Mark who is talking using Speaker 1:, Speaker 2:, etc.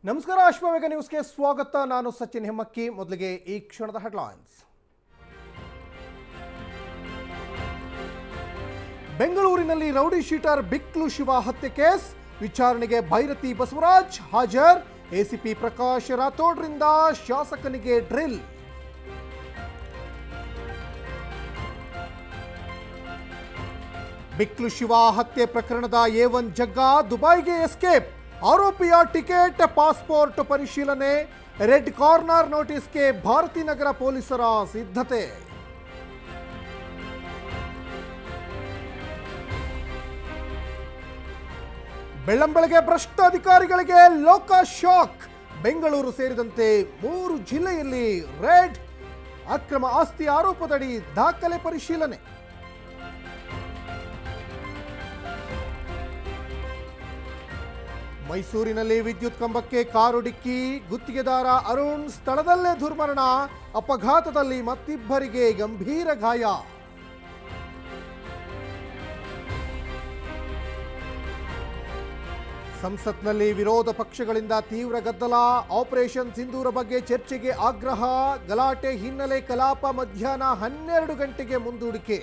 Speaker 1: ನಮಸ್ಕಾರ ಅಶ್ವವೇಗ ನ್ಯೂಸ್ಗೆ ಸ್ವಾಗತ. ನಾನು ಸಚಿನ್ ಹೆಮ್ಮಕ್ಕಿ. ಮೊದಲಿಗೆ ಈ ಕ್ಷಣದ ಹೆಡ್ಲೈನ್ಸ್. ಬೆಂಗಳೂರಿನಲ್ಲಿ ರೌಡಿ ಶೀಟರ್ ಬಿಕ್ಲು ಶಿವ ಹತ್ಯೆ ಕೇಸ್ ವಿಚಾರಣೆಗೆ ಭೈರತಿ ಬಸವರಾಜ್ ಹಾಜರ್. ಎಸಿಪಿ ಪ್ರಕಾಶ್ ರಾಥೋಡ್ರಿಂದ ಶಾಸಕನಿಗೆ ಡ್ರಿಲ್. ಬಿಕ್ಲು ಶಿವ ಹತ್ಯೆ ಪ್ರಕರಣದ A1 ಜಗ್ಗ ದುಬೈಗೆ ಎಸ್ಕೇಪ್. ಆರೋಪಿಯ ಟಿಕೆಟ್ ಪಾಸ್ಪೋರ್ಟ್ ಪರಿಶೀಲನೆ. ರೆಡ್ ಕಾರ್ನರ್ ನೋಟಿಸ್ಗೆ ಭಾರತೀನಗರ ಪೊಲೀಸರ ಸಿದ್ಧತೆ. ಬೆಳ್ಳಂಬೆಳಗ್ಗೆ ಭ್ರಷ್ಟ ಅಧಿಕಾರಿಗಳಿಗೆ ಲೋಕ ಶಾಕ್. ಬೆಂಗಳೂರು ಸೇರಿದಂತೆ 3 ಜಿಲ್ಲೆಯಲ್ಲಿ ರೆಡ್. ಅಕ್ರಮ ಆಸ್ತಿ ಆರೋಪದಡಿ ದಾಖಲೆ ಪರಿಶೀಲನೆ. ಮೈಸೂರಿನಲ್ಲಿ ವಿದ್ಯುತ್ ಕಂಬಕ್ಕೆ ಕಾರು ಡಿಕ್ಕಿ. ಗುತ್ತಿಗೆದಾರ ಅರುಣ್ ಸ್ಥಳದಲ್ಲೇ ದುರ್ಮರಣ. ಅಪಘಾತದಲ್ಲಿ ಮತ್ತಿಬ್ಬರಿಗೆ ಗಂಭೀರ ಗಾಯ. ಸಂಸತ್ನಲ್ಲಿ ವಿರೋಧ ಪಕ್ಷಗಳಿಂದ ತೀವ್ರ ಗದ್ದಲ. ಆಪರೇಷನ್ ಸಿಂಧೂರ ಬಗ್ಗೆ ಚರ್ಚೆಗೆ ಆಗ್ರಹ. ಗಲಾಟೆ ಹಿನ್ನೆಲೆ ಕಲಾಪ ಮಧ್ಯಾಹ್ನ 12 ಗಂಟೆಗೆ ಮುಂದೂಡಿಕೆ.